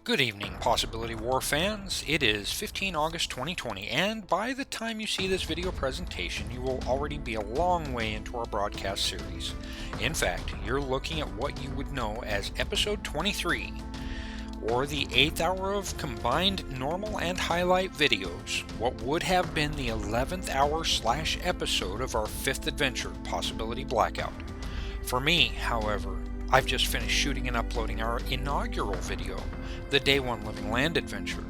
Good evening, Possibility War fans. It is 15 August 2020, and by the time you see this video presentation, you will already be a long way into our broadcast series. In fact, you're looking at what you would know as Episode 23, or the 8th hour of combined normal and highlight videos, what would have been the 11th hour / episode of our 5th adventure, Possibility Blackout. For me, however, I've just finished shooting and uploading our inaugural video, the Day 1 Living Land adventure.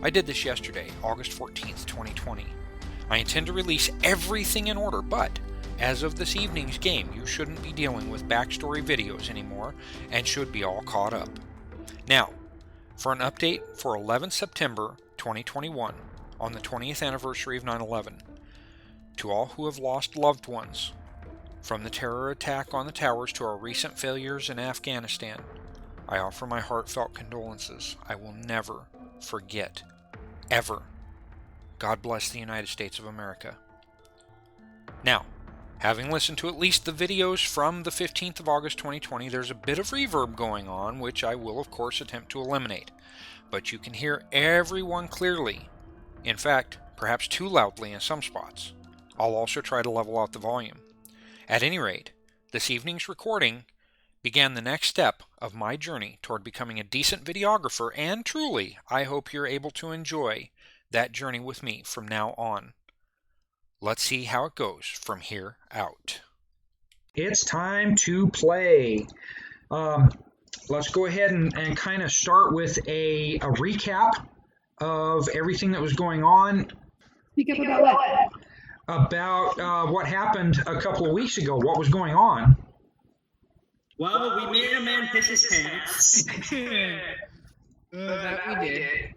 I did this yesterday, August 14th, 2020. I intend to release everything in order, but as of this evening's game, you shouldn't be dealing with backstory videos anymore and should be all caught up. Now, for an update for 11th September 2021, on the 20th anniversary of 9/11, to all who have lost loved ones, from the terror attack on the towers to our recent failures in Afghanistan, I offer my heartfelt condolences. I will never forget, ever. God bless the United States of America. Now, having listened to at least the videos from the 15th of August 2020, there's a bit of reverb going on, which I will of course attempt to eliminate. But you can hear everyone clearly. In fact, perhaps too loudly in some spots. I'll also try to level out the volume. At any rate, this evening's recording began the next step of my journey toward becoming a decent videographer, and truly, I hope you're able to enjoy that journey with me from now on. Let's see how it goes from here out. It's time to play. Let's go ahead and kind of start with a recap of everything that was going on. Speak up about what? About what happened a couple of weeks ago. What was going on? Well, we made a man piss his pants. That we did.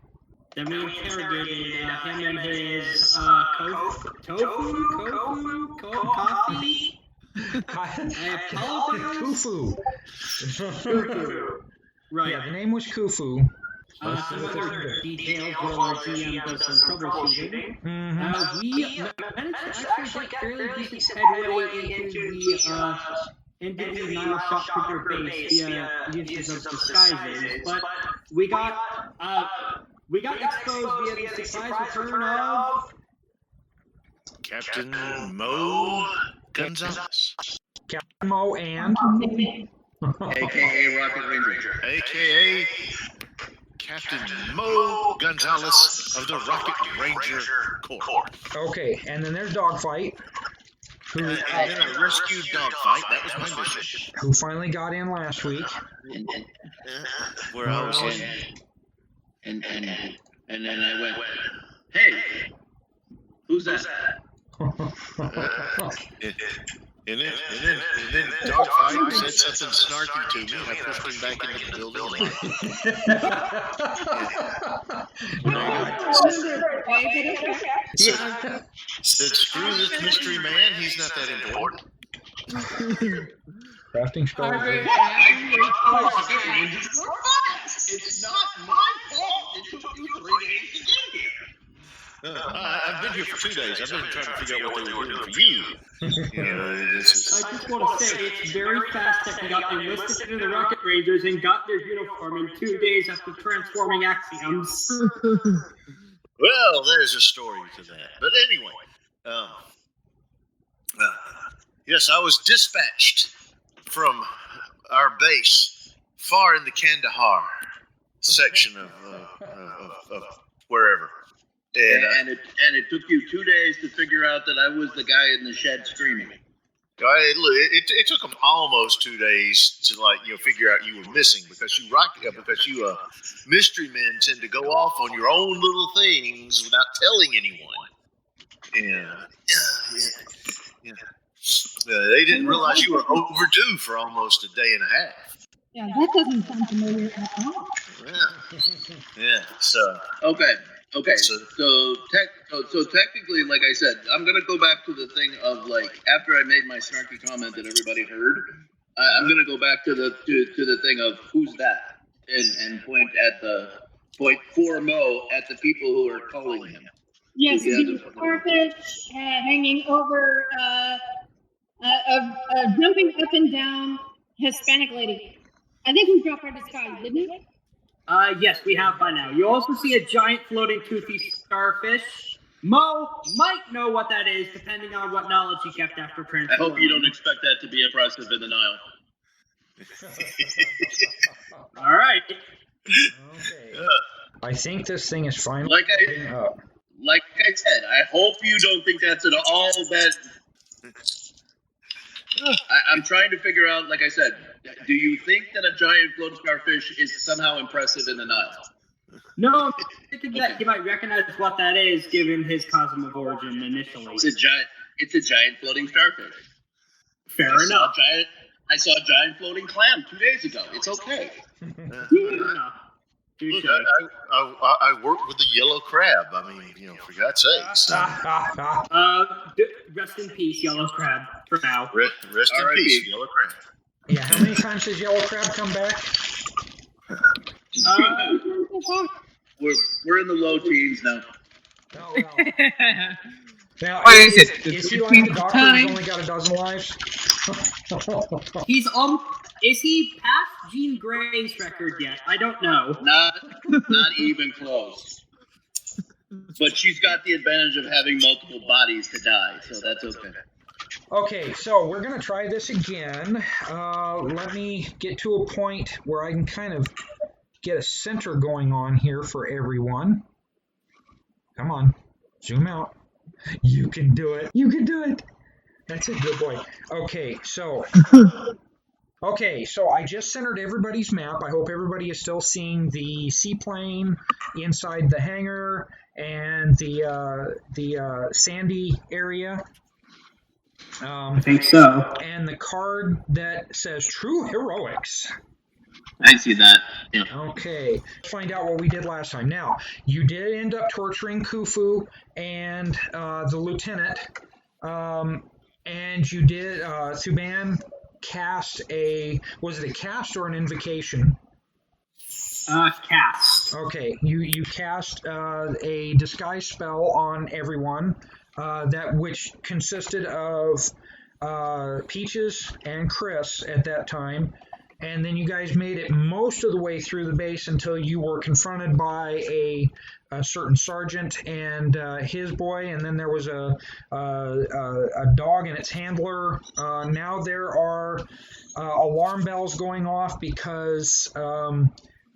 Then we interrogated him and his coffee. I apologize. Qunfudah. Right. Yeah, the name was Qunfudah. Some other details while our GM does some troubleshooting. We managed to actually get fairly decent headway into the Nile Shocktrooper base via uses of disguises, but we got exposed via the surprise return of Captain Mo Gonzalez, Captain Mo and AKA Rocket Ranger, a.k.a. Captain Mo Gonzalez of the Rocket Ranger Corps. Okay, and then there's Dogfight, And then I rescued Dogfight. That was my mission. who finally got in last week. Where I was in. and then I went, hey, who's that? And then Dogfight said something snarky to me, and I pushed him back into the building. Said, screw this mystery man, he's not that important. Crafting strategy. It's not my fault. It took you 3 days to get here. I've been here for 2 days. I've been trying to figure out what they were doing for you. I just want to say it's very fast that we got enlisted into the Rocket Rangers and got their uniform in 2 days after transforming axioms. Well, there's a story to that. But anyway, yes, I was dispatched from our base far in the Kandahar section of wherever. And it took you 2 days to figure out that I was the guy in the shed screaming. It took them almost 2 days to figure out you were missing because you mystery men tend to go off on your own little things without telling anyone. They didn't realize you were overdue for almost a day and a half. Yeah, that doesn't sound familiar at all. Yeah. So Okay. So technically, like I said, I'm gonna go back to the thing of after I made my snarky comment that everybody heard. I'm gonna go back to the thing of who's that and point for Mo at the people who are calling him. Yes, the starfish hanging over jumping up and down Hispanic lady. I think we dropped our disguise, didn't we? Yes, we have by now. You also see a giant floating toothy starfish. Mo might know what that is, depending on what knowledge he kept after I transforming. hope you don't expect that to be impressive in the Nile. All right. Okay. I think this thing is finally Like moving up. Like I said, I hope you don't think that's at all that. I'm trying to figure out, like I said, do you think that a giant floating starfish is somehow impressive in the Nile? No, I'm thinking that he might recognize what that is, given his cosm of origin initially. It's a giant floating starfish. Fair enough. I saw a giant floating clam 2 days ago. It's okay. Fair enough. Look, I work with the yellow crab. I mean, for God's sakes. Rest in peace, yellow crab, for now. Rest in peace, yellow crab. Yeah, how many times has yellow crab come back? We're in the low teens now. Oh, well. Now, What is it? Is he like the doctor who's only got a dozen lives? He's is he past Jean Grey's record yet? I don't know. Not even close. But she's got the advantage of having multiple bodies to die, so that's okay. Okay, so we're going to try this again. Let me get to a point where I can kind of get a center going on here for everyone. Come on, zoom out. You can do it. You can do it. That's a good boy. Okay, so I just centered everybody's map. I hope everybody is still seeing the seaplane inside the hangar and the sandy area. I think so. And the card that says True Heroics. I see that. Yeah. Okay, let's find out what we did last time. Now, you did end up torturing Qunfudah and the lieutenant, and you did, Thuban cast was it a cast or an invocation? Cast. Okay, you cast a disguise spell on everyone, which consisted of Peaches and Chris at that time. And then you guys made it most of the way through the base until you were confronted by a certain sergeant and his boy, and then there was a dog and its handler. Now there are alarm bells going off because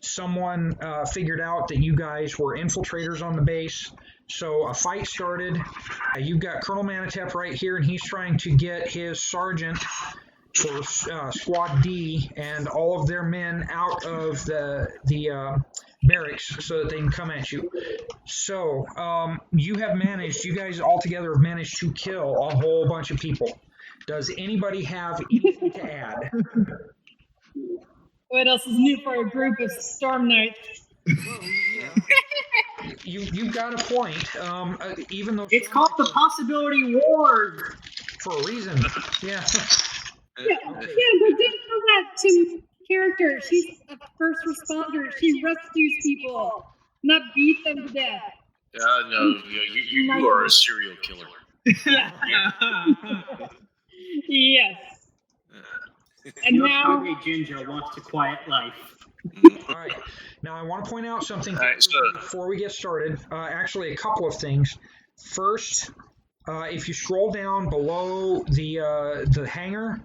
someone figured out that you guys were infiltrators on the base. So a fight started. You've got Colonel Manotep right here, and he's trying to get his sergeant for Squad D and all of their men out of the barracks so that they can come at you. So you guys all together have managed to kill a whole bunch of people. Does anybody have anything to add? What else is new for a group of Storm Knights? You've got a point. Even though It's called the Possibility Ward. for a reason. Yeah. Yeah, but didn't know that to character. She's a first responder. She rescues people, not beat them to death. No, you are a serial killer. Yes. And Your now, hungry ginger wants a quiet life. All right. Now I want to point out something right, so- before we get started. Actually, a couple of things. First, if you scroll down below the hangar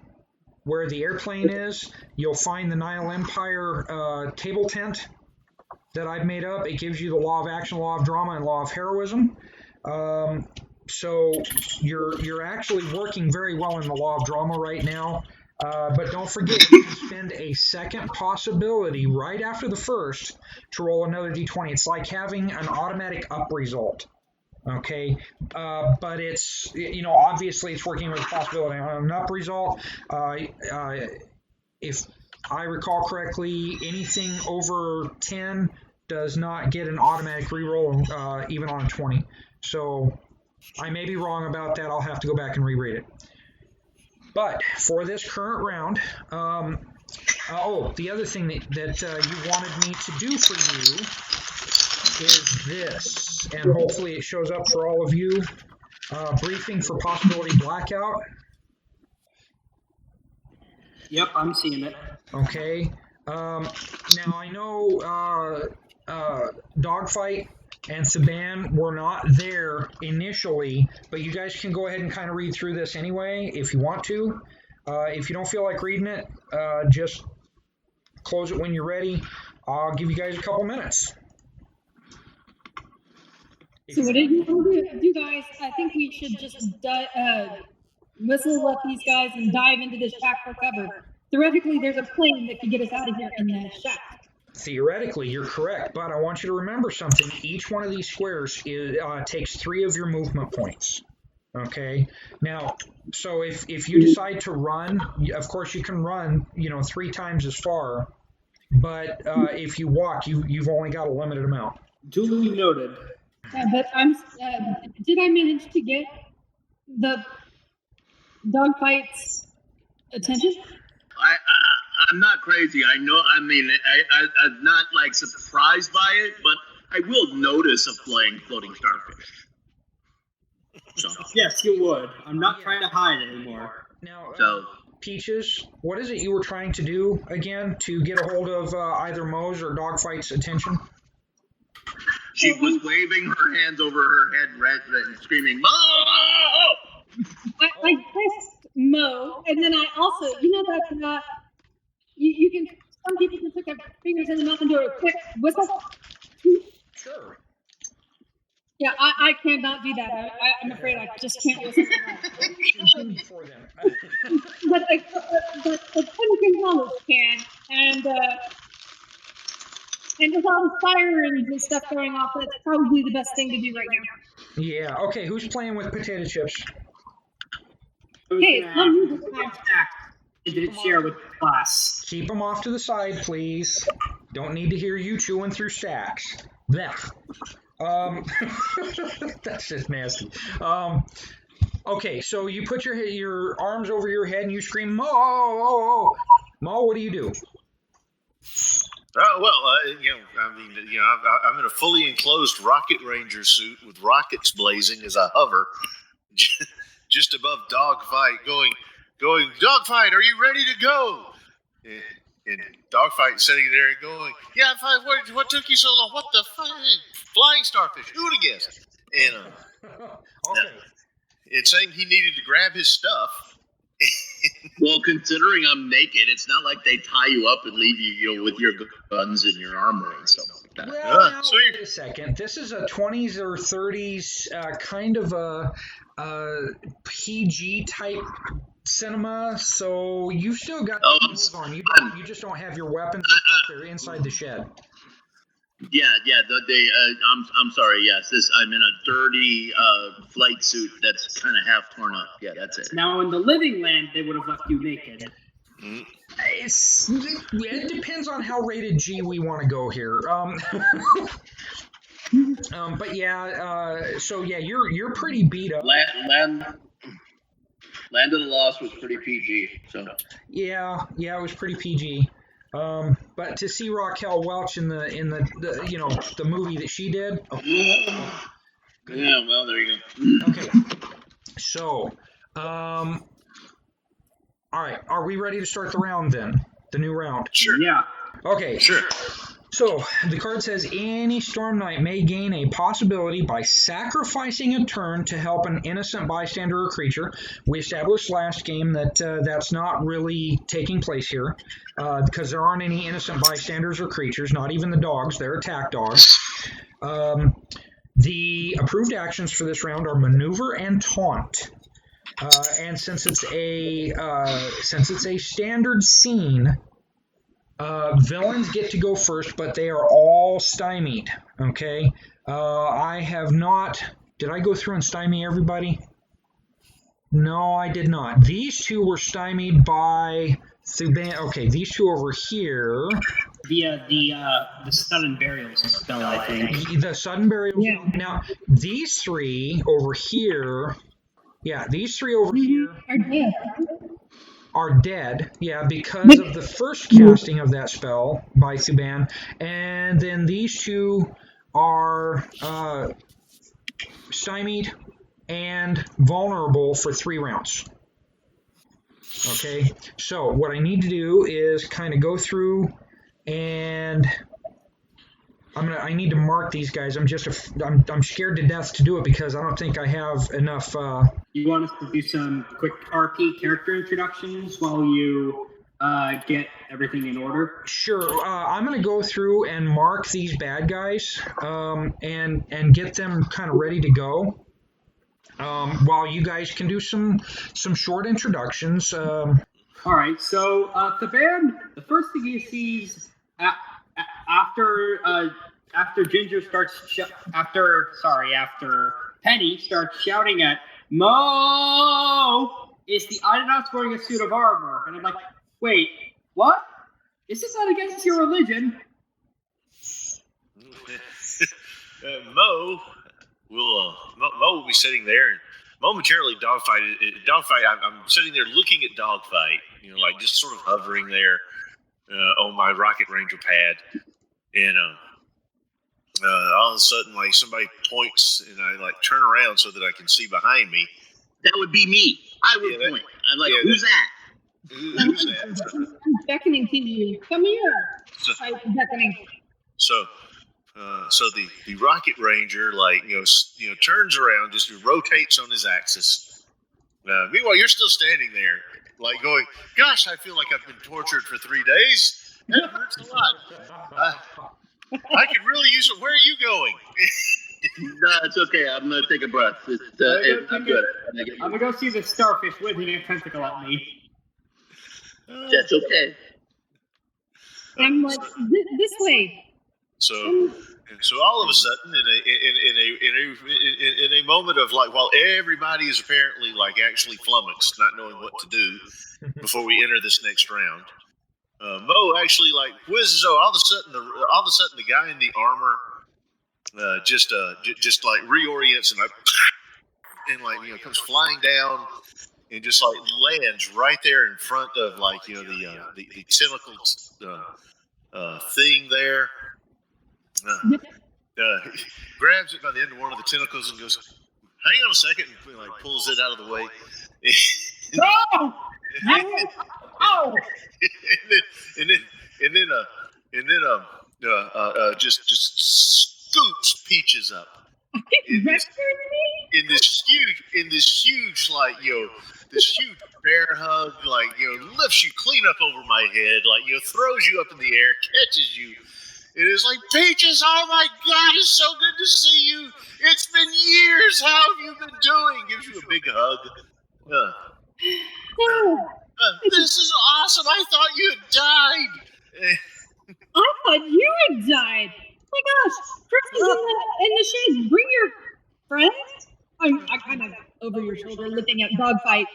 where the airplane is, you'll find the Nile Empire table tent that I've made up. It gives you the law of action, law of drama, and law of heroism. So you're actually working very well in the law of drama right now. But don't forget, you can spend a second possibility right after the first to roll another d20. It's like having an automatic up result. Okay, but it's, obviously it's working with a possibility on an up result. If I recall correctly, anything over 10 does not get an automatic reroll, even on a 20. So I may be wrong about that. I'll have to go back and reread it. But for this current round, the other thing that you wanted me to do for you is this, and hopefully it shows up for all of you. Briefing for possibility blackout. Yep, I'm seeing it. Okay. Now I know Dogfight and Thuban were not there initially, but you guys can go ahead and kind of read through this anyway if you want to. If you don't feel like reading it, just close it when you're ready. I'll give you guys a couple minutes. So what did you do, guys? I think we should just whistle up these guys and dive into this shack for cover. Theoretically, there's a plane that could get us out of here in that shack. Theoretically, you're correct, but I want you to remember something. Each one of these squares takes 3 of your movement points. Okay. Now, so if you decide to run, of course you can run, 3 times as far. But if you walk, you've only got a limited amount. Duly noted. But did I manage to get the Dogfight's attention? I'm not crazy. I know. I mean, I'm not like surprised by it, but I will notice a floating starfish. So. Yes, you would. I'm not trying to hide anymore. Now, Peaches, what is it you were trying to do again to get a hold of either Mo's or Dogfight's attention? She was waving her hands over her head and screaming, "Mo!" I pressed Mo, and then I also, that you can, some people can put their fingers in the mouth and do a quick whistle. Sure. Yeah, I cannot do that. I'm afraid I just can't whistle. For them. But Gonzalez can, and with all the sirens and stuff going off, that's probably the best thing to do right now. Yeah. Okay. Who's playing with potato chips? Hey, Did share with the class? Keep them off to the side, please. Don't need to hear you chewing through stacks. Blech. That's just nasty. Okay, so you put your arms over your head and you scream, Mo! Mo, what do you do? I'm in a fully enclosed rocket ranger suit with rockets blazing as I hover just above Dogfight, going, Dogfight, are you ready to go? And Dogfight sitting there and going, yeah, I'm fine. What took you so long? What the fuck? Flying starfish. Who would have guessed? And okay. And saying he needed to grab his stuff. Well, considering I'm naked, it's not like they tie you up and leave you, with your guns and your armor and stuff like that. Well, now, wait a second. This is a 20s or 30s kind of a PG type cinema, so you've still got clothes on. You just don't have your weapons. They're inside the shed. Yeah. I'm sorry. Yes, I'm in a dirty flight suit that's kind of half torn up. Yeah, that's it. Now, in the living land, they would have left you naked. It depends on how rated G we want to go here. But yeah, so yeah, you're pretty beat up. Land of the Lost was pretty PG. So yeah, it was pretty PG. But to see Raquel Welch in the the movie that she did. Oh, yeah, well, there you go. Okay, so all right, are we ready to start the round then? The new round. Sure. Yeah. Okay. Sure. So the card says any Storm Knight may gain a possibility by sacrificing a turn to help an innocent bystander or creature. We established last game that that's not really taking place here because there aren't any innocent bystanders or creatures, not even the dogs. They're attack dogs. The approved actions for this round are maneuver and taunt. And since it's a standard scene, villains get to go first, but they are all stymied. Okay, I have not. Did I go through and stymie everybody? No, I did not. These two were stymied by Thuban. Okay, these two over here. Via the sudden burial spell, I think. The sudden burial. Yeah. Now these three over here. Yeah, these three over here are dead, yeah, because of the first casting of that spell by Thuban, and then these two are stymied and vulnerable for 3 rounds. Okay, so what I need to do is kind of go through and I need to mark these guys. I'm scared to death to do it because I don't think I have enough. You want us to do some quick RP character introductions while you get everything in order? Sure. I'm going to go through and mark these bad guys and get them kind of ready to go. While you guys can do some short introductions. All right. So Thuban, the first thing he sees after Ginger starts after Penny starts shouting at Mo is the Idonaut's wearing a suit of armor, and I'm like, wait, what? This is not against your religion. Mo will be sitting there, and momentarily Dogfight. I'm sitting there looking at Dogfight, like just sort of hovering there on my Rocket Ranger pad, and all of a sudden, like somebody points, and I like turn around so that I can see behind me. That would be me. I would point. I'm like, who's that? Who's that? I'm beckoning to you. Come here. I'm beckoning. So the Rocket Ranger, turns around, just rotates on his axis. Meanwhile, you're still standing there, like going, "Gosh, I feel like I've been tortured for 3 days. That hurts a lot. I could really use it. Where are you going?" No, it's okay. I'm gonna take a breath. I'm good. I'm gonna go see the starfish whipping a tentacle at me. That's okay. I'm like, this way. So all of a sudden, in a moment of like, while everybody is apparently like actually flummoxed, not knowing what to do before we enter this next round, Mo actually like whizzes. All of a sudden, the guy in the armor just like reorients and comes flying down and just like lands right there in front of the tentacle thing there. Grabs it by the end of one of the tentacles and goes, "Hang on a second," and like pulls it out of the way. and then just scoops Peaches up in this huge bear hug, lifts you clean up over my head, throws you up in the air, catches you. It is like, "Peaches, oh my God, it's so good to see you. It's been years. How have you been doing?" Gives you a big hug. This is awesome. I thought you had died. I thought you had died. Oh my gosh, Chris is in the shed. Bring your friend. I'm kind of over your shoulder looking at Dogfight.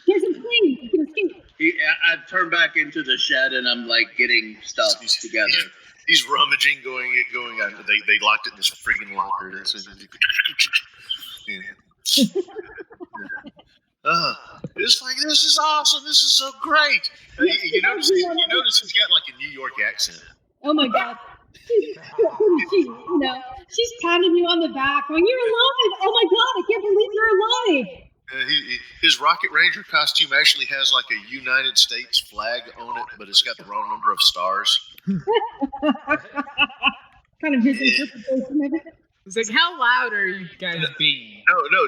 Here's a plane. You can escape. I turn back into the shed and I'm like getting stuff together. He's rummaging, going. They locked it in this freaking locker. It's like, this is awesome. This is so great. You notice he's got like a New York accent. Oh my God. She's patting you on the back going, "You're alive. Oh my God, I can't believe you're alive." His Rocket Ranger costume actually has like a United States flag on it, but it's got the wrong number of stars. Kind of his interpretation of it. It's like, how loud are you guys being? No,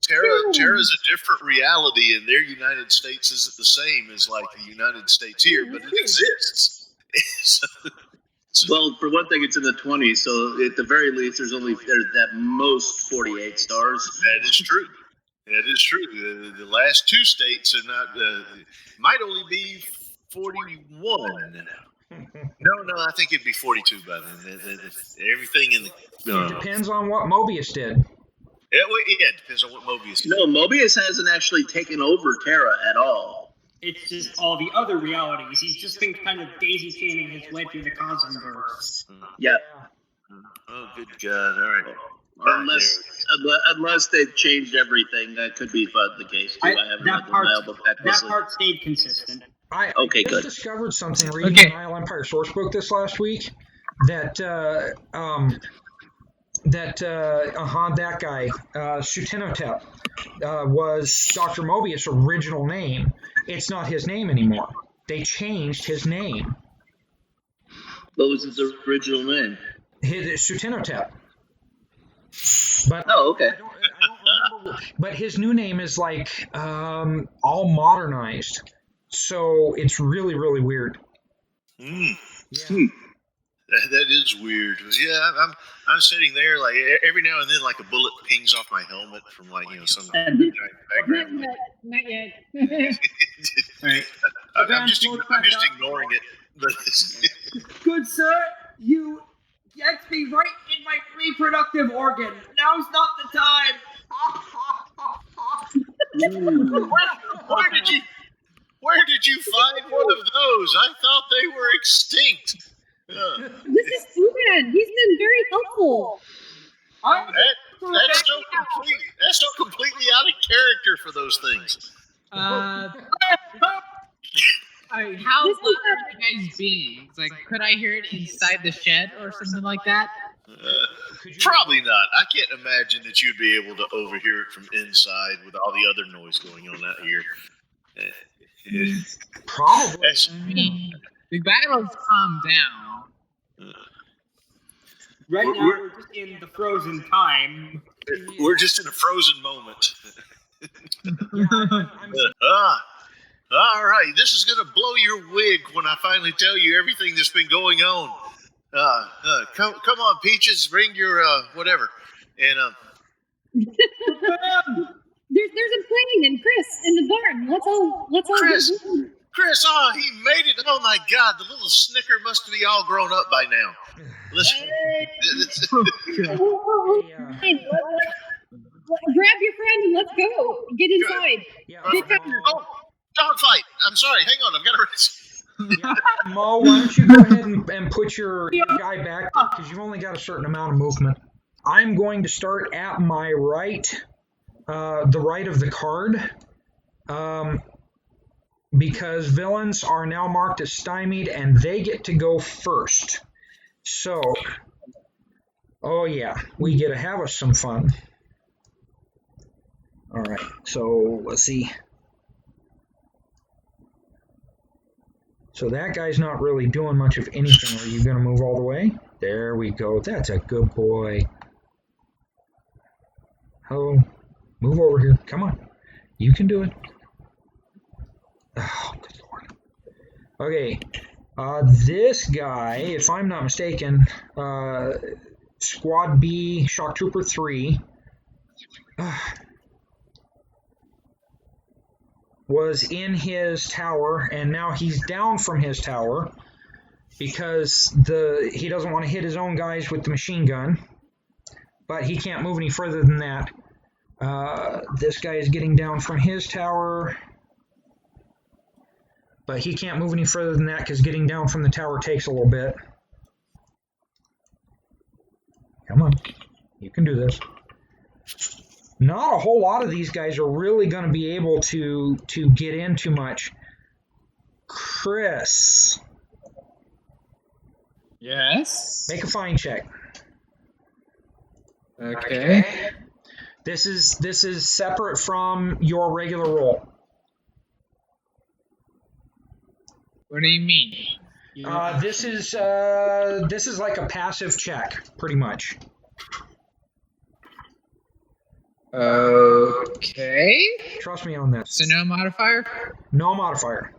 Terra's a different reality, and their United States isn't the same as like the United States here, but it exists. Well, for one thing, it's in the 20s, so at the very least, there's at most 48 stars. That is true. That is true. The last two states are not. Might only be 41. No, I think it'd be 42 by then. Everything in the. It depends on what Mobius did. It depends on what Mobius did. No, Mobius hasn't actually taken over Terra at all. It's just all the other realities. He's just been kind of daisy-chaining his way through the Cosmverse. Yeah. Oh, good God. All right. Unless they've changed everything, that could be the case too. I haven't read the Bible that part stayed consistent. I good. discovered something reading the Nile Empire sourcebook this last week that that guy Qunfudah was Dr. Mobius' original name. It's not his name anymore. They changed his name. What was his original name? His Sutenotep. But Oh, okay. I don't remember. But his new name is like all modernized, so it's really, really weird. Hmm. Yeah. That is weird. Yeah, I'm sitting there like every now and then, like a bullet pings off my helmet from like some giant background. Not yet. Right. I'm just ignoring it. But Good sir, you yanked me right in my reproductive organ. Now's not the time. where did you find one of those? I thought they were extinct. This is Thuban. He's been very helpful. That's so completely out of character for those things. How loud are you guys being? It's like, could I hear it inside the shed or something like that? Probably not. I can't imagine that you'd be able to overhear it from inside with all the other noise going on out here. Probably. The battle's calmed down. Right now, we're just in the frozen time. We're just in a frozen moment. All right, this is going to blow your wig when I finally tell you everything that's been going on. Come on, Peaches, bring your whatever. And There's a plane and Chris in the barn. Let's all Chris, he made it. Oh my God, the little snicker must be all grown up by now. Listen. Grab your friend and let's go. Get inside. Get covered. Oh, Dogfight. I'm sorry. Hang on. I've got to. Mo, why don't you go ahead and put your guy back there, because you've only got a certain amount of movement. I'm going to start at my right, the right of the card, because villains are now marked as stymied and they get to go first. So, oh yeah, we get to have us some fun. All right, so let's see. So that guy's not really doing much of anything. Are you going to move all the way? There we go. That's a good boy. Hello. Move over here. Come on. You can do it. Oh, good Lord. Okay. This guy, if I'm not mistaken, Squad B, Shocktrooper 3, was in his tower, and now he's down from his tower because he doesn't want to hit his own guys with the machine gun, but he can't move any further than that. This guy is getting down from his tower, but he can't move any further than that because getting down from the tower takes a little bit. Come on, you can do this. Not a whole lot of these guys are really going to be able to get in too much. Chris. Yes? Make a find check. Okay. This is separate from your regular roll. What do you mean? This is like a passive check, pretty much. Okay. Trust me on this. So no modifier? No modifier.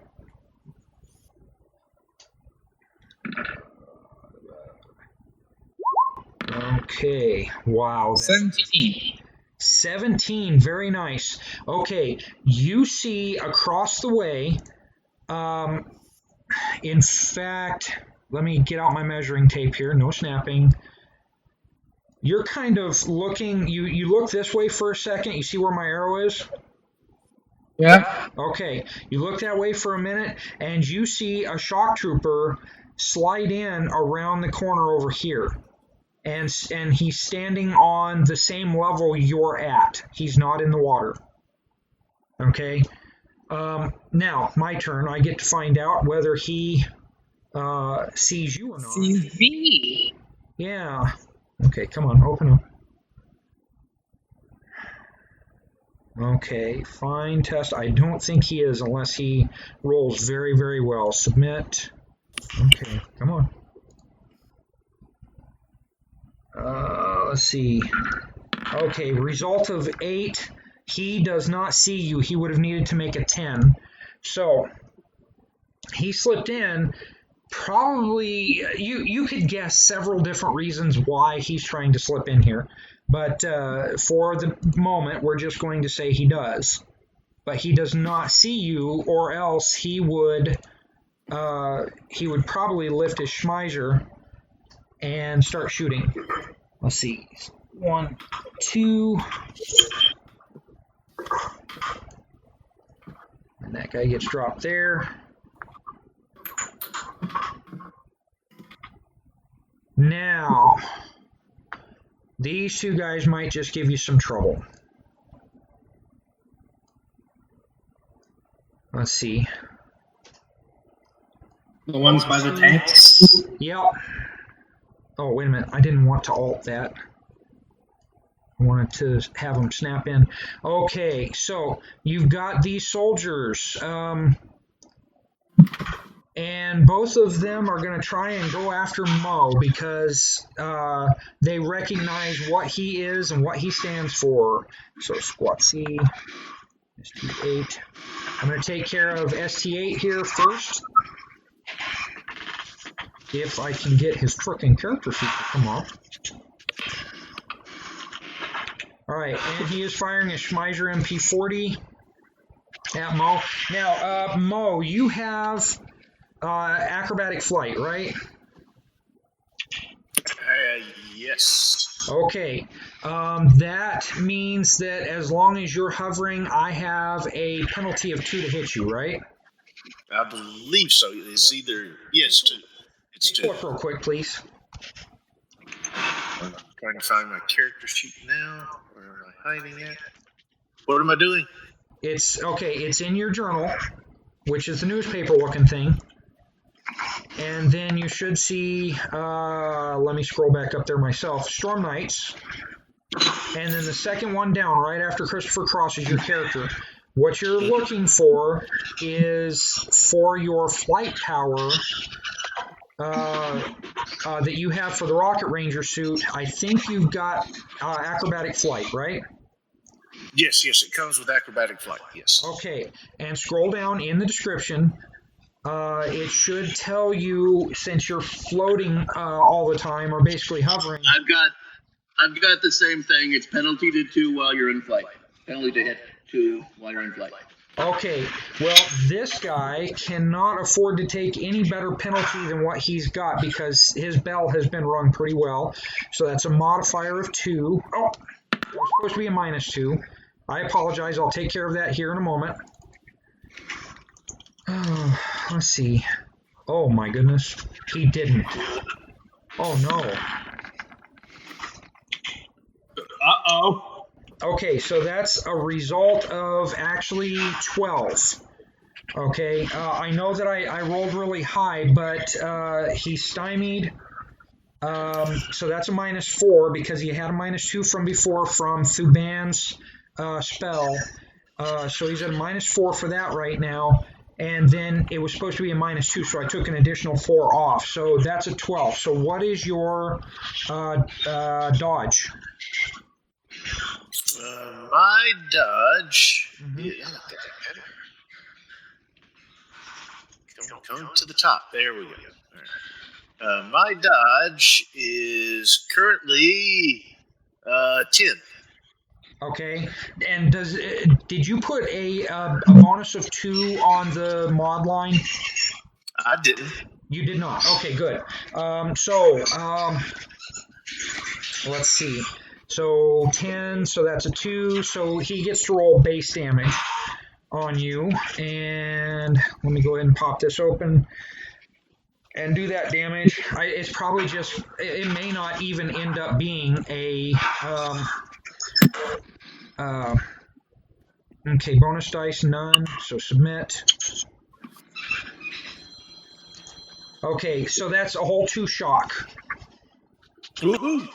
Okay. Wow. 17. 17. Very nice. Okay. You see across the way. In fact, let me get out my measuring tape here. No snapping. You're kind of looking, you look this way for a second. You see where my arrow is? Yeah. Okay. You look that way for a minute, and you see a shock trooper slide in around the corner over here. And he's standing on the same level you're at. He's not in the water. Okay? Now, my turn. I get to find out whether he sees you or not. Sees me. Yeah. Okay, come on, open up. Okay, fine test. I don't think he is unless he rolls very, very well. Submit. Okay, come on. Let's see. Okay, result of 8. He does not see you. He would have needed to make a 10. So he slipped in. Probably, you could guess several different reasons why he's trying to slip in here. But for the moment, we're just going to say he does. But he does not see you, or else he would probably lift his Schmeiser and start shooting. Let's see. 1, 2. And that guy gets dropped there. Now, these two guys might just give you some trouble. Let's see. The ones by the tanks? Yep. Oh, wait a minute. I didn't want to alt that. I wanted to have them snap in. Okay, so you've got these soldiers. And both of them are going to try and go after Mo because they recognize what he is and what he stands for. So squat C, ST8. I'm going to take care of ST8 here first. If I can get his frickin' character sheet to come up. Alright, and he is firing a Schmeiser MP40 at Mo. Now, Mo, you have acrobatic flight, right? Yes. Okay, that means that as long as you're hovering, I have a penalty of 2 to hit you, right? I believe so. It's either, yes, 2. It's 2. Look real quick, please. I'm trying to find my character sheet now. Where am I hiding it? What am I doing? It's okay. It's in your journal, which is the newspaper-looking thing. And then you should see. Let me scroll back up there myself. Storm Knights, and then the second one down, right after Christopher Cross, is your character. What you're looking for is for your flight power. That you have for the Rocket Ranger suit. I think you've got acrobatic flight, right? Yes, it comes with acrobatic flight, yes. Okay, and scroll down in the description. It should tell you, since you're floating all the time, or basically hovering. I've got the same thing. It's penalty to 2 while you're in flight. Penalty to hit 2 while you're in flight. Okay, well, this guy cannot afford to take any better penalty than what he's got because his bell has been rung pretty well. So that's a modifier of 2. Oh, it's supposed to be a -2. I apologize. I'll take care of that here in a moment. Let's see. Oh, my goodness. He didn't. Oh, no. Uh-oh. Okay, so that's a result of actually 12. Okay, I know that I rolled really high, but he's stymied. So that's a -4 because he had a -2 from before from Thuban's spell. So he's at a -4 for that right now. And then it was supposed to be a -2, so I took an additional 4 off. So that's a 12. So what is your dodge? My dodge. Come to the top. There we go. My dodge is currently 10. Okay, and did you put a bonus of 2 on the mod line? I didn't. You did not. Okay, good. Let's see. So 10, so that's a 2, so he gets to roll base damage on you. And let me go ahead and pop this open and do that damage. It's probably just, it may not even end up being a, okay, bonus dice, none, so submit. Okay, so that's a whole 2 shock. Woohoo!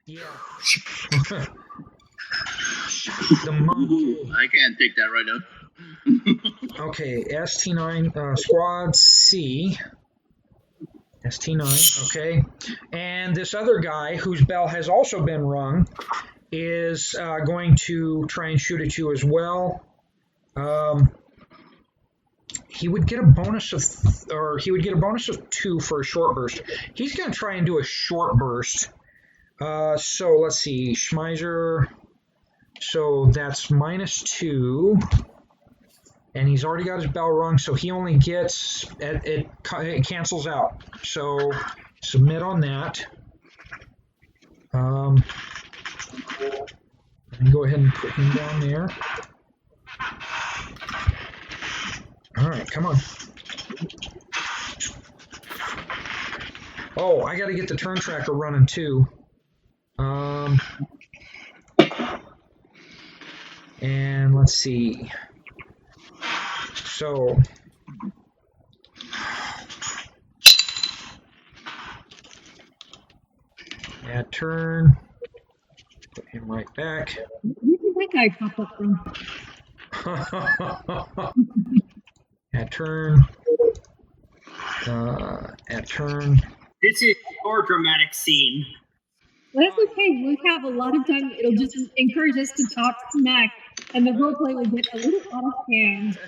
Yeah. The monkey. I can't take that right now. Okay, ST9 squad C. ST9, okay. And this other guy, whose bell has also been rung, is going to try and shoot at you as well. He would get a bonus of, of 2 for a short burst. He's going to try and do a short burst. So let's see, Schmeiser. So that's -2, and he's already got his bell rung, so he only gets it cancels out. So submit on that. Let me go ahead and put him down there. All right, come on. Oh, I got to get the turn tracker running too. And let's see. So add turn. Put him right back. Where did that guy pop up from? Add turn. Add turn. This is your dramatic scene. Well, that's okay. We have a lot of time. It'll just encourage us to talk smack, and the roleplay will get a little out of hand.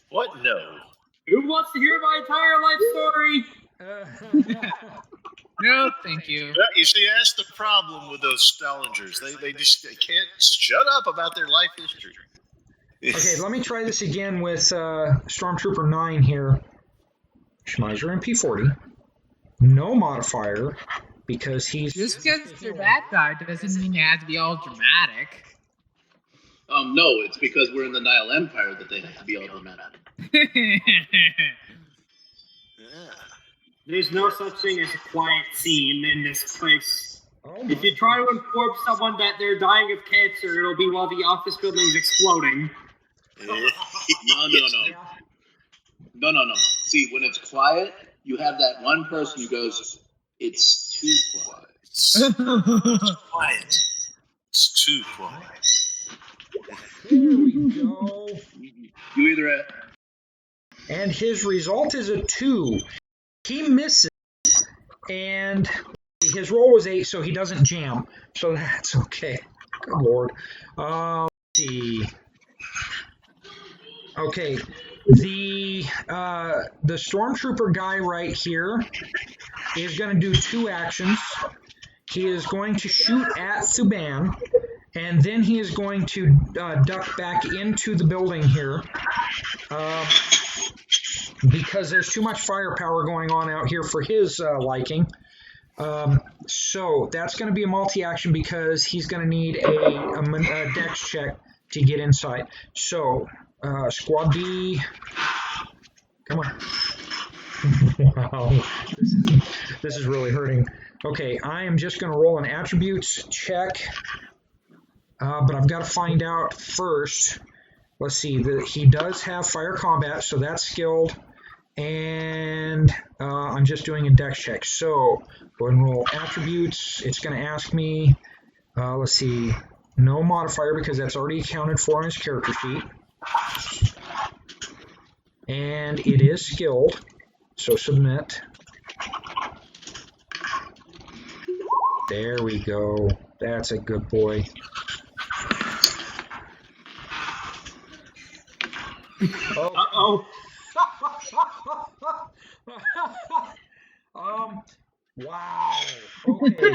What? No. Who wants to hear my entire life story? No, thank you. You see, that's the problem with those Stalengers. They can't shut up about their life history. Okay, let me try this again with Stormtrooper 9 here. Schmeiser MP40. No modifier, because he's... Just because you're that guy doesn't mean you have to be all dramatic. No, it's because we're in the Nile Empire that they have to be all dramatic. There's no such thing as a quiet scene in this place. Oh If you try to inform someone that they're dying of cancer, it'll be while the office building's exploding. No. See, when it's quiet, you have that one person who goes, "It's too quiet." It's quiet. It's too quiet. There we go. You either And his result is a 2. He misses, and his roll was 8, so he doesn't jam. So that's okay. Good Lord. Let's see. Okay, the Stormtrooper guy right here is going to do 2 actions. He is going to shoot at Thuban, and then he is going to duck back into the building here. Because there's too much firepower going on out here for his liking. So that's going to be a multi-action because he's going to need a dex check to get inside. So, Squad B, come on. Wow, this is really hurting. Okay, I am just going to roll an attributes check, but I've got to find out first. Let's see, he does have fire combat, so that's skilled. And I'm just doing a dex check. So go ahead and roll attributes. It's going to ask me, let's see, no modifier because that's already accounted for on his character sheet. And it is skilled. So submit. There we go. That's a good boy. Uh-oh. Wow. Okay.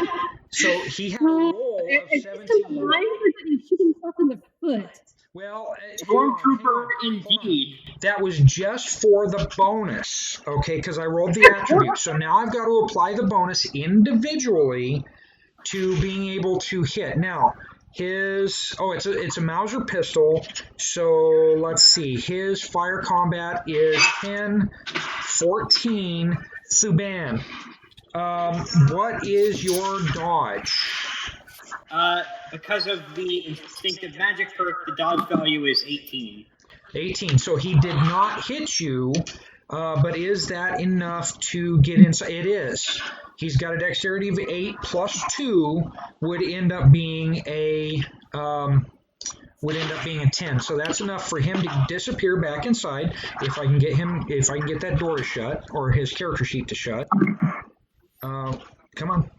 So he had a roll of Is 17. this a line, or did he shoot himself in the foot? Well, Stormtrooper indeed. that was just for the bonus, okay, because I rolled the attribute. So now I've got to apply the bonus individually to being able to hit. Now, it's a Mauser pistol, so let's see. His fire combat is 10, 14, Thuban. What is your dodge? Because of the instinctive magic perk, the dodge value is 18. 18. So he did not hit you, but is that enough to get inside? It is. He's got a dexterity of 8 plus 2 would end up being a would end up being a 10. So that's enough for him to disappear back inside if I can get that door to shut, or his character sheet to shut. Come on.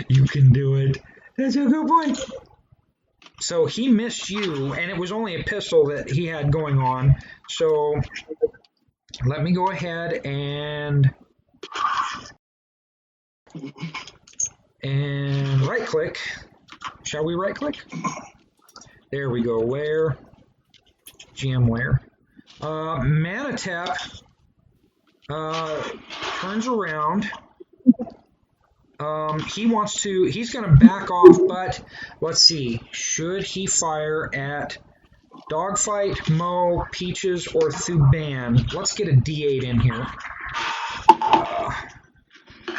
You can do it. That's a good boy. So he missed you, and it was only a pistol that he had going on. So let me go ahead and right click. Shall we right click? There we go. Where? GM where? Manotep turns around. He's going to back off, but let's see. Should he fire at Dogfight, Mo, Peaches, or Thuban? Let's get a D8 in here.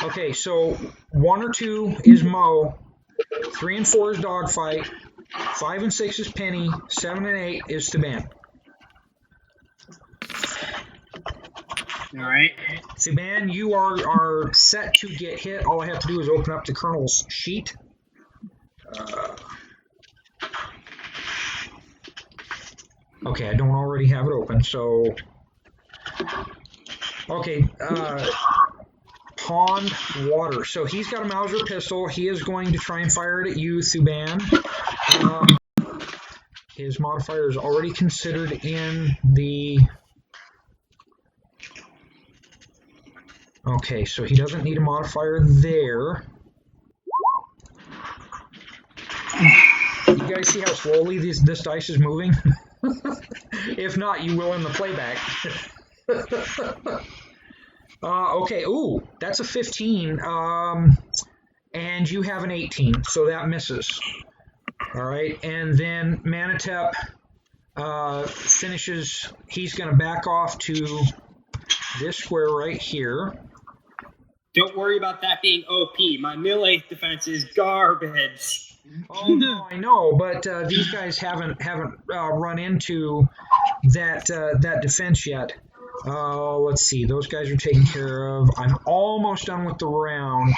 Okay, so 1 or 2 is Mo, 3 and 4 is Dogfight, 5 and 6 is Penny, 7 and 8 is Thuban. All right. Thuban, you are set to get hit. All I have to do is open up the Colonel's sheet. Okay, I don't already have it open, so... Okay, Pond Water. So he's got a Mauser pistol. He is going to try and fire it at you, Thuban. His modifier is already considered in the... Okay, so he doesn't need a modifier there. You guys see how slowly this dice is moving? If not, you will in the playback. Okay, ooh, that's a 15. And you have an 18, so that misses. All right, and then Manotep finishes. He's going to back off to this square right here. Don't worry about that being OP. My melee defense is garbage. Oh no, I know, but these guys haven't run into that defense yet. Let's see, those guys are taken care of. I'm almost done with the round.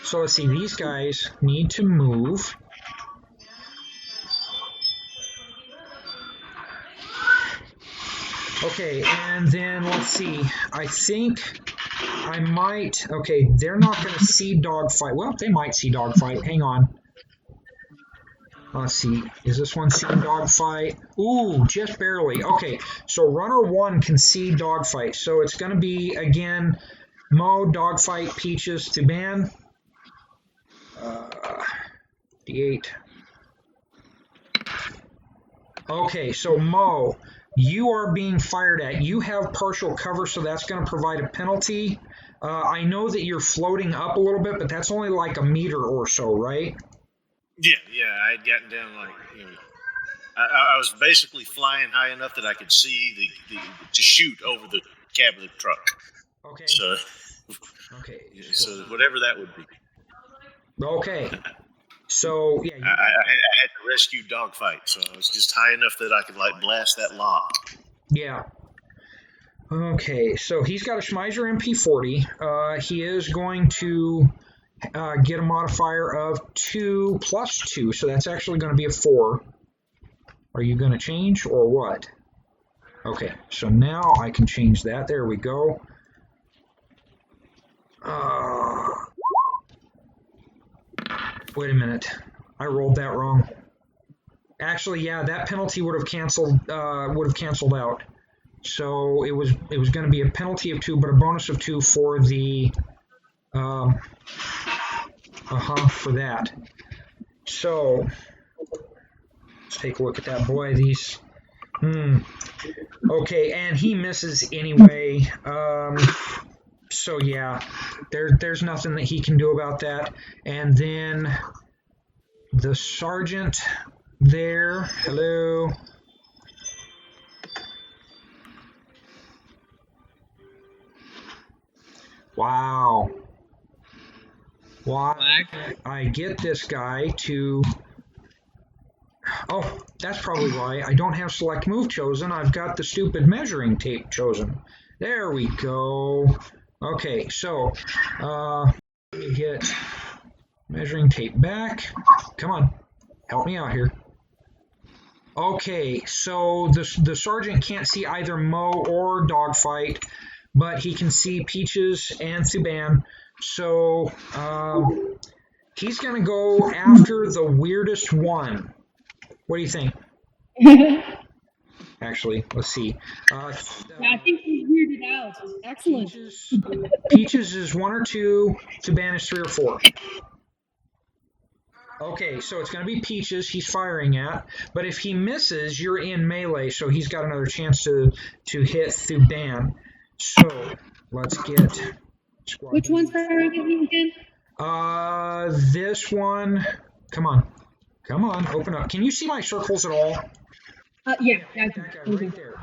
So let's see, these guys need to move. Okay, and then let's see. I think I might. Okay, they're not going to see Dogfight. Well, they might see Dogfight. Hang on. Let's see. Is this one seeing Dogfight? Ooh, just barely. Okay, so runner 1 can see Dogfight. So it's going to be again Mo, Dogfight, Peaches, Thuban. D8. Okay, so Mo, you are being fired at. You have partial cover, so that's going to provide a penalty. I know that you're floating up a little bit, but that's only like a meter or so, right? Yeah, I had gotten down I was basically flying high enough that I could see to shoot over the cab of the truck. Okay. So, okay. So whatever that would be. Okay. So yeah, I had to rescue Dogfight, so I was just high enough that I could blast that lock. Yeah. Okay, so he's got a Schmeiser MP40. He is going to get a modifier of 2 plus 2, so that's actually going to be a 4. Are you going to change or what? Okay, so now I can change that. There we go. Wait a minute. I rolled that wrong. Actually, yeah, that penalty would have canceled out. So it was going to be a penalty of 2, but a bonus of 2 for the for that. So let's take a look at that. Boy, these. Okay, and he misses anyway. So yeah, there's nothing that he can do about that. And then the sergeant there. Hello. Wow. Why I get this guy to... Oh, that's probably why I don't have select move chosen. I've got the stupid measuring tape chosen. There we go. Okay, so let me get measuring tape back. Come on. Help me out here. Okay, so the sergeant can't see either Mo or Dogfight, but he can see Peaches and Thuban. So he's going to go after the weirdest one. What do you think? Actually, let's see. Yeah, I think he's weirded out. Excellent. Peaches is 1 or 2. Thuban is 3 or 4. Okay, so it's going to be Peaches he's firing at, but if he misses, you're in melee, so he's got another chance to hit Thuban. So let's get. Which one's firing at me again? This one. Come on, open up. Can you see my circles at all? Yeah, I can. That guy right there.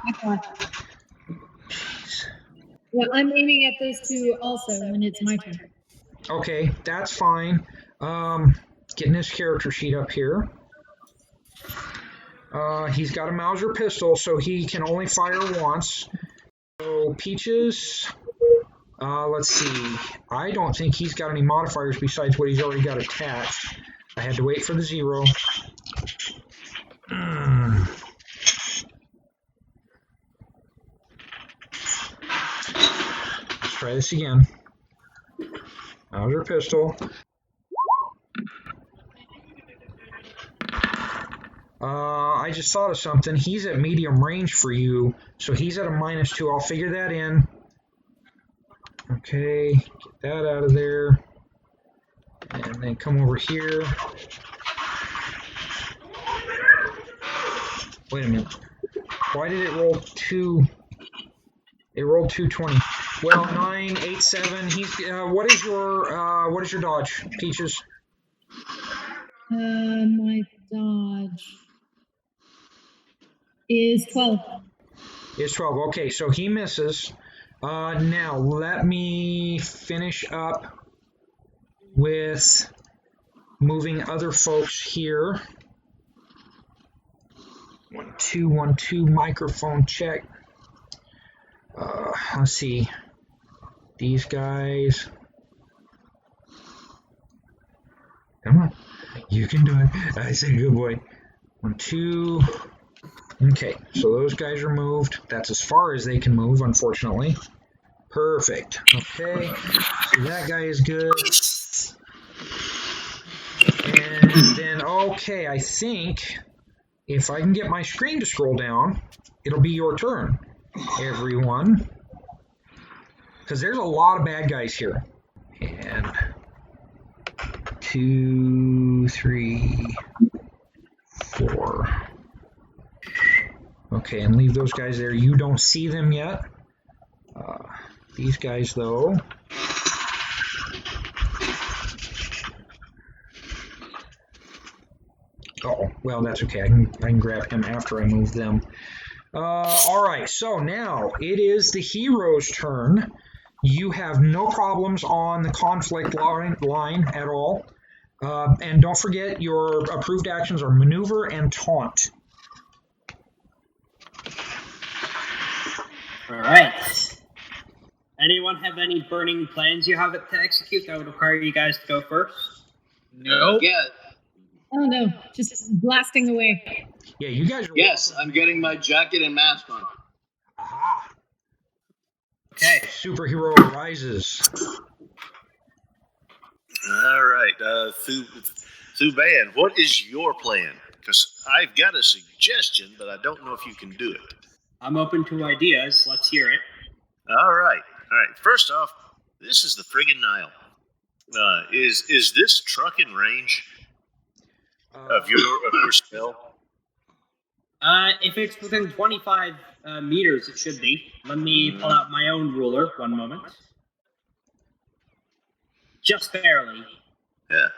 Jeez. Well, I'm aiming at those two also when it's my turn. Okay, that's fine. Getting his character sheet up here. He's got a Mauser pistol, so he can only fire once. So Peaches, let's see. I don't think he's got any modifiers besides what he's already got attached. I had to wait for the 0. Let's try this again. Mauser pistol. I just thought of something. He's at medium range for you, so he's at a -2. I'll figure that in. Okay, get that out of there. And then come over here. Wait a minute. Why did it roll 2? It rolled 220. Well, 9, 8, 7. He's. What is your dodge, Peaches? My dodge is 12. Is 12. Okay, so he misses. Now let me finish up with moving other folks here. 1, 2, 1, 2. Microphone check. Let's see. These guys. Come on. You can do it. I say good boy. 1, 2. Okay, so those guys are moved. That's as far as they can move, unfortunately. Perfect. Okay, so that guy is good. And then, okay, I think if I can get my screen to scroll down, it'll be your turn, everyone. Because there's a lot of bad guys here. And 2, 3, 4. Okay, and leave those guys there. You don't see them yet. These guys, though. Oh, well, that's okay. I can grab him after I move them. All right, so now it is the hero's turn. You have no problems on the conflict line at all. And don't forget, your approved actions are maneuver and taunt. All right. Anyone have any burning plans you have to execute that would require you guys to go first? Nope. Yeah. Oh no, just blasting away. Yeah, you guys are... Yes, I'm getting my jacket and mask on. Aha! Okay. Superhero arises. All right, Thuban, what is your plan? Because I've got a suggestion, but I don't know if you can do it. I'm open to ideas. Let's hear it. All right. First off, this is the friggin' Nile. Is this truck in range of your spell? If it's within 25 meters, it should be. Let me pull out my own ruler. 1 moment. Just barely. Yeah.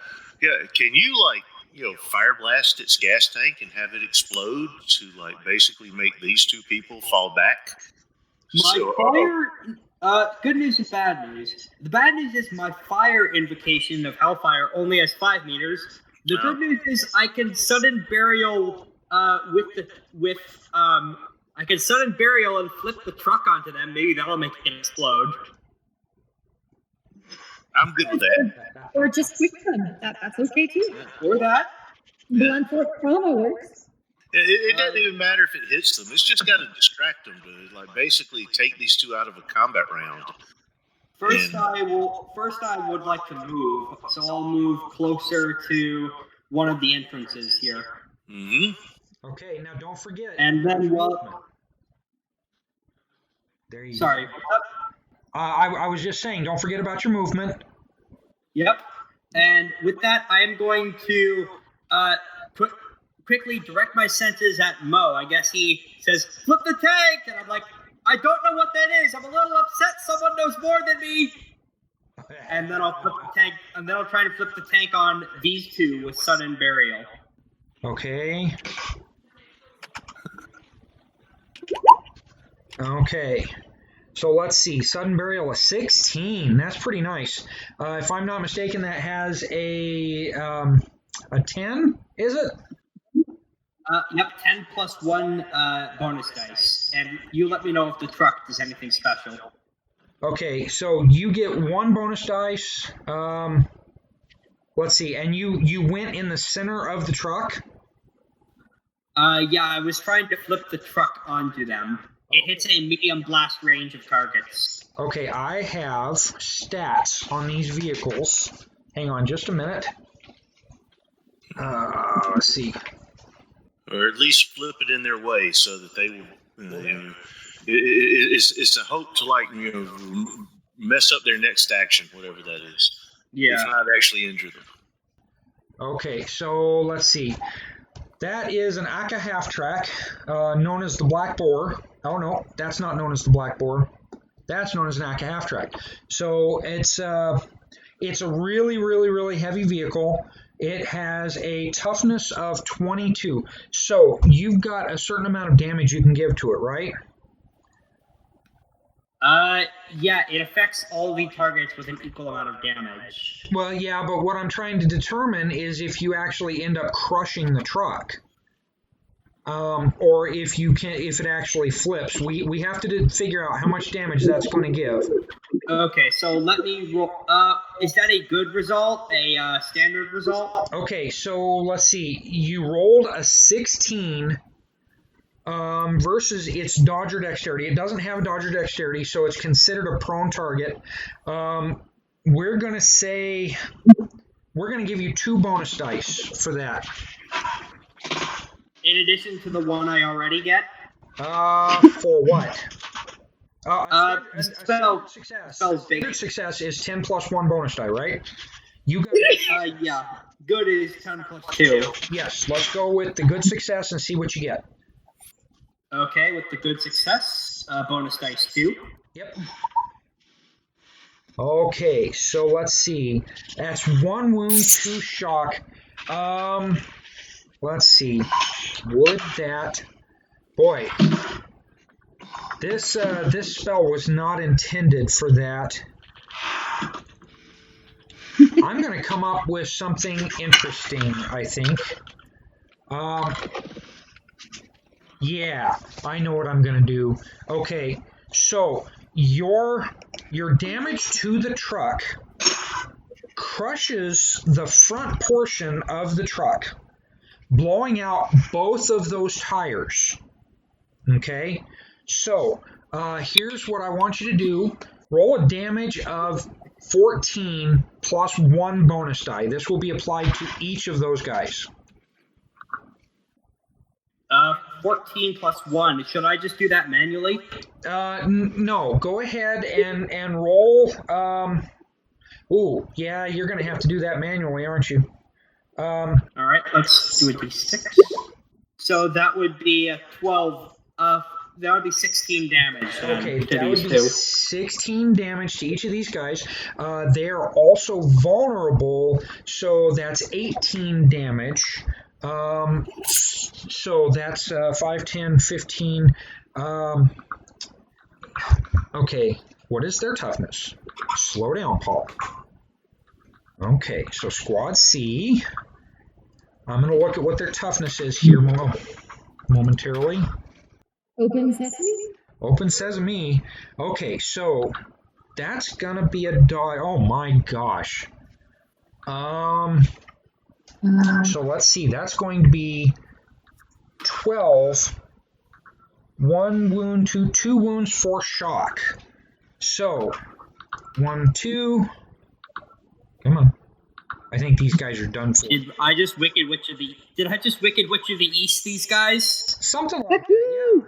Can you fire blast its gas tank and have it explode to basically make these two people fall back? Good news and bad news. The bad news is my fire invocation of Hellfire only has 5 meters. The good news is I can sudden burial I can sudden burial and flip the truck onto them. Maybe that'll make it explode. I'm good with that. Or just quick them. That's okay too. Or that. Blunt force trauma works. It doesn't even matter if it hits them. It's just got to distract them to like basically take these two out of a combat round. First, I would like to move, so I'll move closer to one of the entrances here. Mm-hmm. Okay, now don't forget. And then there you sorry. go. I was just saying, don't forget about your movement. Yep. And with that, I am going to quickly direct my senses at Mo. I guess he says, "Flip the tank," and I'm like, "I don't know what that is. I'm a little upset. Someone knows more than me." And then I'll flip the tank, and then I'll try to flip the tank on these two with sudden burial. Okay. Okay. So let's see. Sudden burial of 16. That's pretty nice. If I'm not mistaken, that has a 10. Is it? Yep, 10 plus 1 bonus dice. And you let me know if the truck does anything special. Okay, so you get 1 bonus dice. Let's see, and you went in the center of the truck? Yeah, I was trying to flip the truck onto them. It hits a medium blast range of targets. Okay, I have stats on these vehicles. Hang on just a minute. Let's see. Or at least flip it in their way so that they will. It's a hope to mess up their next action, whatever that is. Yeah. If not actually injure them. Okay, so let's see. That is an Aka half track, known as the Black Boar. Oh no, that's not known as the Black Boar. That's known as an Aka half track. So it's a really, really, really heavy vehicle. It has a toughness of 22. So you've got a certain amount of damage you can give to it, right? Yeah, it affects all the targets with an equal amount of damage. Well, yeah, but what I'm trying to determine is if you actually end up crushing the truck, or if it actually flips. We have to figure out how much damage that's going to give. Okay, so let me roll. Is that a good result? A standard result? Okay, so let's see. You rolled a 16. Versus its dodger dexterity. It doesn't have a dodger dexterity, so it's considered a prone target. We're going to give you 2 bonus dice for that. In addition to the one I already get? For what? Spell success. Spell's big. Standard success is 10 plus 1 bonus die, right? You got yeah. Good is 10 plus 2. Yes, let's go with the good success and see what you get. Okay, with the good success, bonus dice 2. Yep. Okay, so let's see. That's 1 wound, 2 shock. Let's see. Would that... Boy. This spell was not intended for that. I'm going to come up with something interesting, I think. Yeah, I know what I'm going to do. Okay, so your damage to the truck crushes the front portion of the truck, blowing out both of those tires. Okay, so here's what I want you to do. Roll a damage of 14 plus 1 bonus die. This will be applied to each of those guys. 14 plus 1. Should I just do that manually? No. Go ahead and roll. Ooh, yeah, you're going to have to do that manually, aren't you? All right, let's do a d6. So that would be a 12. That would be 16 damage. Okay, to that would these be two. 16 damage to each of these guys. They are also vulnerable, so that's 18 damage. So that's 5, 10, 15. Okay, what is their toughness? Slow down, Paul. Okay, so Squad C. I'm going to look at what their toughness is here momentarily. Open sesame? Open sesame. Okay, so that's going to be a die. Oh my gosh. So let's see. That's going to be 12. 1 wound to 2 wounds for shock. So 1, 2. Come on. I think these guys are done for. Did I just Wicked Witch of the East these guys? Something like that.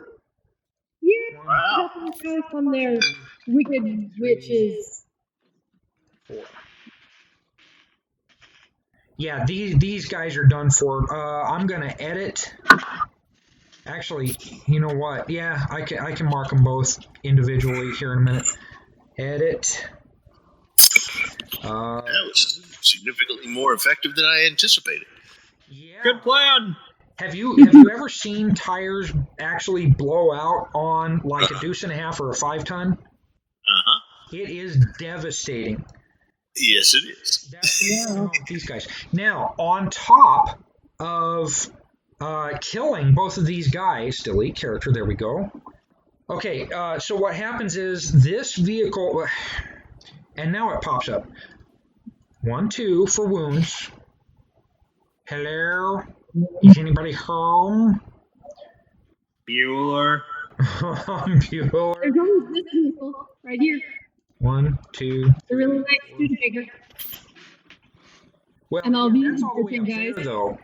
Yeah. Wow. Definitely on their wicked witches. 4. Yeah, these guys are done for. I'm gonna edit. Actually, you know what? Yeah, I can mark them both individually here in a minute. Edit. That was significantly more effective than I anticipated. Yeah. Good plan. Have you ever seen tires actually blow out on like a deuce and a half or a 5-ton? Uh-huh. It is devastating. Yes, it is. That's these guys. Now, on top of killing both of these guys, delete character, there we go. Okay, so what happens is this vehicle, and now it pops up. 1, 2 for wounds. Hello? Is anybody home? Bueller. Bueller. There's always this vehicle right here. 1, 2. The really nice Studebaker. Well, And all these that's all the way up different there, guys. though.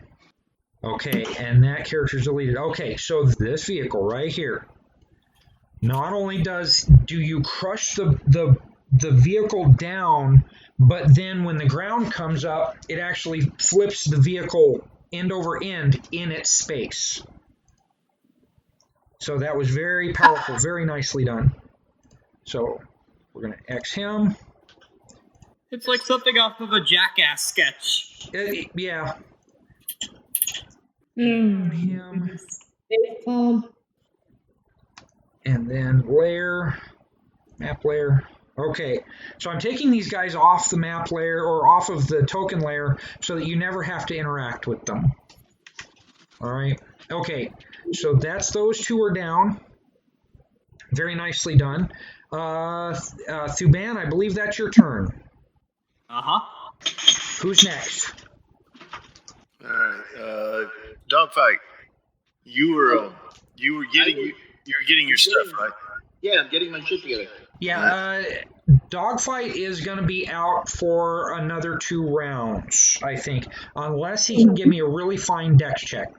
Okay, and that character's deleted. Okay, so this vehicle right here. Not only do you crush the vehicle down, but then when the ground comes up, it actually flips the vehicle end over end in its space. So that was very powerful, very nicely done. So we're going to X him. It's like something off of a Jackass sketch. Yeah. Him. And then layer, map layer. Okay, so I'm taking these guys off the map layer or off of the token layer so that you never have to interact with them. All right, okay, so that's those two are down. Very nicely done. Thuban, I believe that's your turn. Uh-huh. Who's next? All right, Dogfight. You were getting your stuff, right? Yeah, I'm getting my shit together. Yeah, Dogfight is going to be out for another 2 rounds, I think, unless he can give me a really fine dex check.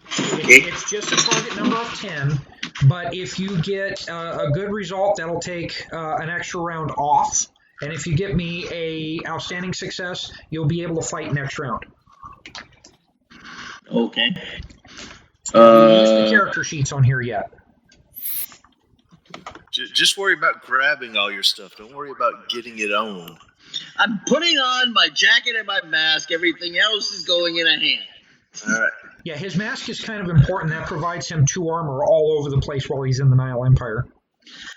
It's just a target number of 10, but if you get a good result, that'll take an extra round off, and if you get me a outstanding success, you'll be able to fight next round. Okay. Use the character sheets on here yet. Just worry about grabbing all your stuff. Don't worry about getting it on. I'm putting on my jacket and my mask. Everything else is going in a hand. All right. Yeah, his mask is kind of important. That provides him 2 armor all over the place while he's in the Nile Empire.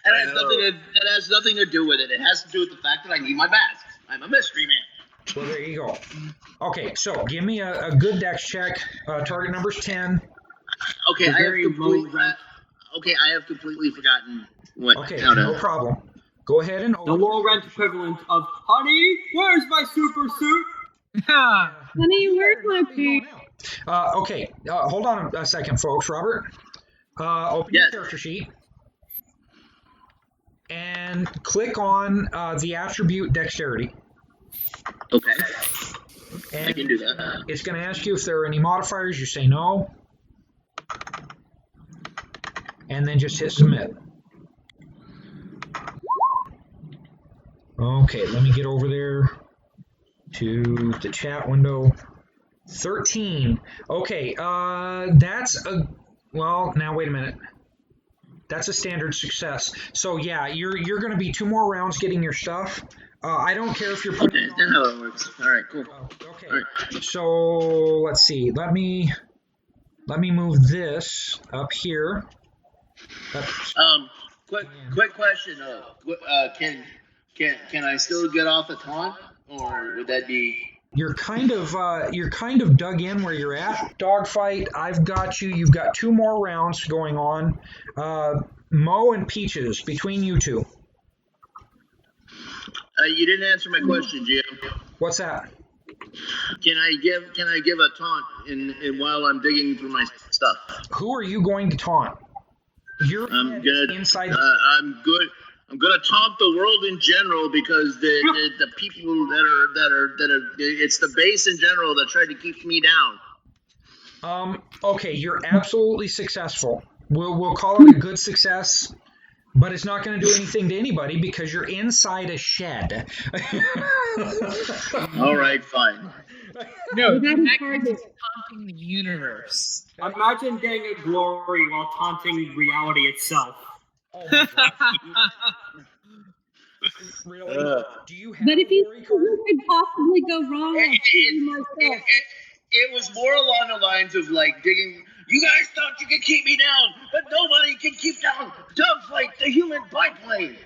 And that has nothing to do with it. It has to do with the fact that I need my mask. I'm a mystery man. Well, there you go. Okay, so give me a good dex check. Target number's 10. Okay, I have completely forgotten what. Okay, no problem. Go ahead and The open. low rent equivalent of, honey, where's my super suit? Honey, where's my pee? Okay, hold on a second, folks. Robert, open your character sheet and click on the attribute dexterity. Okay. And I can do that. It's going to ask you if there are any modifiers. You say no. And then just hit submit. Okay, let me get over there to the chat window. 13. Okay, that's a... Well, now wait a minute. That's a standard success. So yeah, you're going to be 2 more rounds getting your stuff. I don't care if you're putting it on. That's how it works. All right, cool. Okay. All right. So let's see. Let me move this up here. Quick question. Can I still get off a taunt, or would that be? You're kind of dug in where you're at. Dogfight, I've got you. You've got 2 more rounds going on. Mo and Peaches, between you two. You didn't answer my question, Jim. What's that? Can I give a taunt in while I'm digging through my stuff? Who are you going to taunt? I'm gonna taunt the world in general because the people that are it's the base in general that tried to keep me down. Okay, you're absolutely successful. We'll call it a good success, but it's not going to do anything to anybody because you're inside a shed. All right, fine. No, that is taunting the universe. Imagine getting a glory while taunting reality itself. Oh my God. Really? Do you have But if you glory card? could possibly go wrong, I'll shoot you myself. It was more along the lines of like digging. You guys thought you could keep me down, but nobody can keep down Dogfight, the human biplane.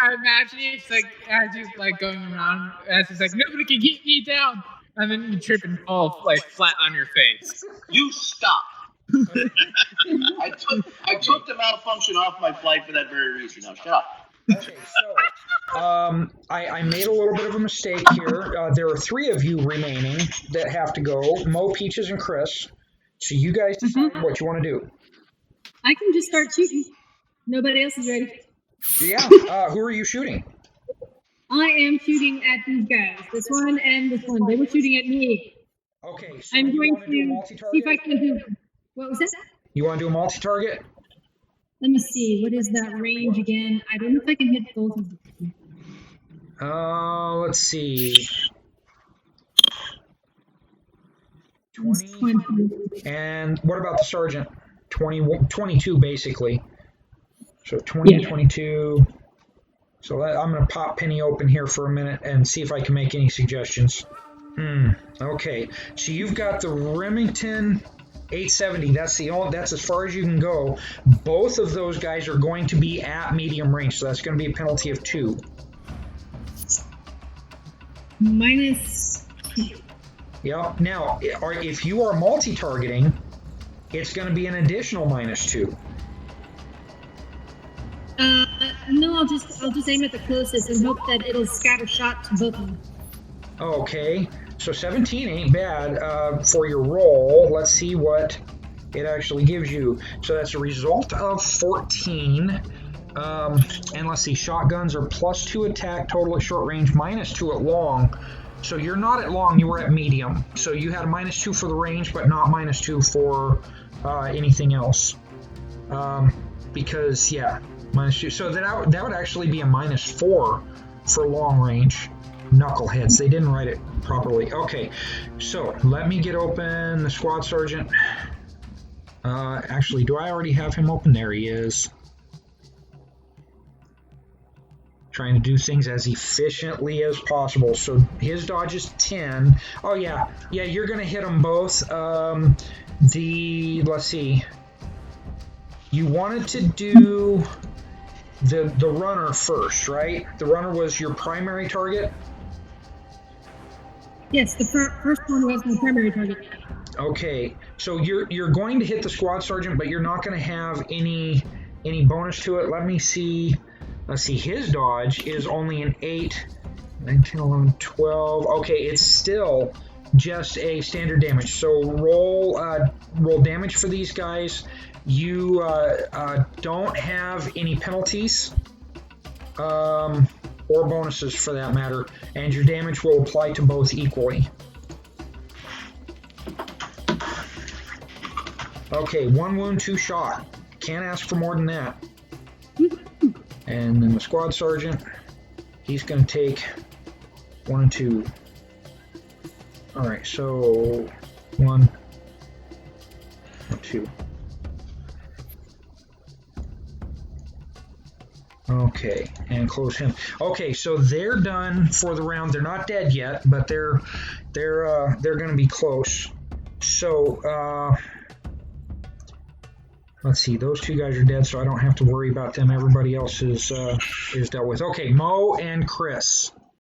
I imagine it's like as you're like going around, as it's like nobody can keep me down, and then you trip and fall like flat on your face. You stop. I took the malfunction off my flight for that very reason. Now shut up. Okay, so I made a little bit of a mistake here. There are 3 of you remaining that have to go: Mo, Peaches, and Chris. So you guys decide what you want to do. I can just start shooting. Nobody else is ready. Yeah. Who are you shooting? I am shooting at these guys. This one and this one. They were shooting at me. Okay. So I'm you going want to do a to multi-target? see if I can do. What was that? You want to do a multi-target? Let me see. What is that range again? I don't know if I can hit both of them. Let's see. 20. And what about the sergeant? 22 basically. So 20 and 22. So I'm going to pop Penny open here for a minute and see if I can make any suggestions. Okay. So you've got the Remington 870. That's as far as you can go. Both of those guys are going to be at medium range, so that's going to be a penalty of 2. Minus. Yeah. Now, if you are multi-targeting, it's going to be an additional -2. No, I'll just aim at the closest and hope that it'll scatter shot to both of them. Okay. So 17 ain't bad for your roll. Let's see what it actually gives you. So that's a result of 14. And let's see, shotguns are +2 attack total at short range, -2 at long. So you're not at long, you were at medium. So you had a -2 for the range, but not -2 for anything else. Because, yeah, -2. So that would actually be a -4 for long range. Knuckleheads, they didn't write it properly. Okay, so let me get open the squad sergeant. Actually, do I already have him open? There he is. Trying to do things as efficiently as possible. So his dodge is 10. Oh yeah, you're gonna hit them both. Let's see. You wanted to do the runner first, right? The runner was your primary target. Yes, the first one was my primary target. Okay, so you're going to hit the squad sergeant, but you're not going to have any bonus to it. Let me see. Let's see. His dodge is only an 8, 9, 10, 11, 12. Okay, it's still just a standard damage. So roll damage for these guys. You don't have any penalties or bonuses for that matter, and your damage will apply to both equally. Okay, 1 wound, 2 shot. Can't ask for more than that. And then the squad sergeant, he's going to take 1 and 2. All right, so 1 and 2. Okay, and close him. Okay, so they're done for the round. They're not dead yet, but they're going to be close. So let's see. Those 2 guys are dead, so I don't have to worry about them. Everybody else is dealt with. Okay, Mo and Chris.